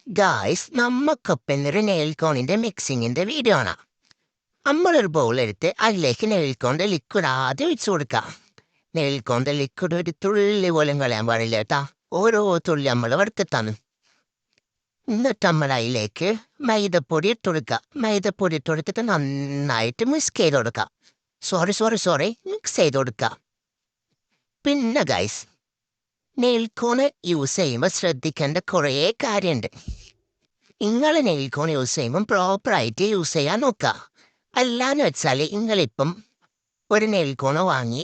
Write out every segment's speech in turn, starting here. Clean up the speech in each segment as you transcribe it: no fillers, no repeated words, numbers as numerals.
Guys നമ്മക്കൊപ്പം ഒരു നെയിൽക്കോണിന്റെ മിക്സിങ്ങിന്റെ video ആണ്. നമ്മളൊരു ബൗൾ എടുത്ത് അതിലേക്ക് നെയിൽക്കോണിന്റെ ലിക്വിഡ് ആദ്യം ഒഴിച്ചു കൊടുക്കാം. നെയിൽക്കോണിന്റെ ലിക്വിഡ് ഒരു തുള്ളി പോലും കളയാൻ പാടില്ല കേട്ടാ. ഓരോ തുള്ളി നമ്മൾ എടുത്തിട്ടാണ്. എന്നിട്ട് നമ്മൾ അതിലേക്ക് മൈദപ്പൊടി ഇട്ട് കൊടുക്കുക. മൈദപ്പൊടി ഇട്ട് കൊടുത്തിട്ട് നന്നായിട്ട് മിക്സ് ചെയ്ത് കൊടുക്കാം. സോറി മിക്സ് ചെയ്ത് കൊടുക്കുക. പിന്നെ ഗൈസ്, നെയിൽക്കോണ് യൂസ് ചെയ്യുമ്പോൾ ശ്രദ്ധിക്കേണ്ട കുറേ കാര്യമുണ്ട്. നിങ്ങൾ നെയിൽക്കോൺ യൂസ് ചെയ്യുമ്പം പ്രോപ്പറായിട്ട് യൂസ് ചെയ്യാൻ നോക്കുക. അല്ലാന്ന് വെച്ചാൽ നിങ്ങളിപ്പം ഒരു നെയിൽക്കോണ് വാങ്ങി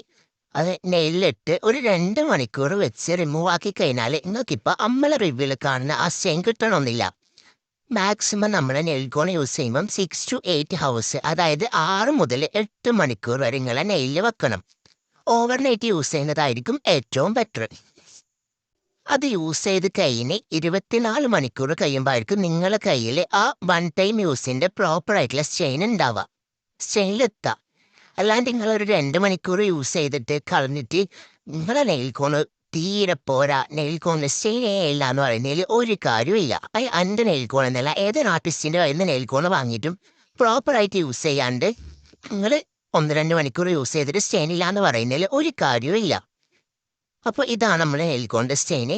അത് നെയിലിട്ട് ഒരു 2 മണിക്കൂർ വെച്ച് റിമൂവ് ആക്കി കഴിഞ്ഞാൽ നിങ്ങൾക്കിപ്പോൾ നമ്മളെ റിവ്യൂവിൽ കാണുന്ന ആ സ്റ്റെയിൻ കിട്ടണമെന്നില്ല. മാക്സിമം നമ്മൾ നെയിൽക്കോൺ യൂസ് ചെയ്യുമ്പം 6 to 8 ഹവേഴ്സ്, അതായത് 6 മുതൽ 8 മണിക്കൂർ വരെ നിങ്ങളെ നെയിലിൽ വെക്കണം. ഓവർനൈറ്റ് യൂസ് ചെയ്യുന്നതായിരിക്കും ഏറ്റവും ബെറ്റർ. അത് യൂസ് ചെയ്ത് കഴിഞ്ഞ് 24 മണിക്കൂർ കഴിയുമ്പോഴായിരിക്കും നിങ്ങളുടെ കയ്യിൽ ആ വൺ ടൈം യൂസിൻ്റെ പ്രോപ്പറായിട്ടുള്ള സ്റ്റെയിൻ ഉണ്ടാവുക, സ്റ്റെയിനിലെത്തുക. അല്ലാണ്ട് നിങ്ങളൊരു 2 മണിക്കൂർ യൂസ് ചെയ്തിട്ട് കളഞ്ഞിട്ട് നിങ്ങളെ നെയിൽക്കോണ് തീരെ പോരാ, നെയിൽക്കോണിന് സ്റ്റെയിനേ ഇല്ല എന്ന് പറയുന്നതിൽ ഒരു കാര്യമില്ല. എൻ്റെ നെയിൽക്കോൺ എന്നല്ല, ഏതൊരു ആർട്ടിസ്റ്റിൻ്റെ കയ്യിൽ നിന്ന് നെയിൽക്കോൺ വാങ്ങിയിട്ടും പ്രോപ്പറായിട്ട് യൂസ് ചെയ്യാണ്ട് നിങ്ങൾ 1-2 മണിക്കൂർ യൂസ് ചെയ്തിട്ട് സ്റ്റെയിൻ ഇല്ല എന്ന് പറയുന്നതിൽ ഒരു കാര്യവും ഇല്ല. അപ്പോൾ ഇതാണ് നമ്മുടെ നെയിൽക്കോണിൻ്റെ സ്റ്റെയിന്.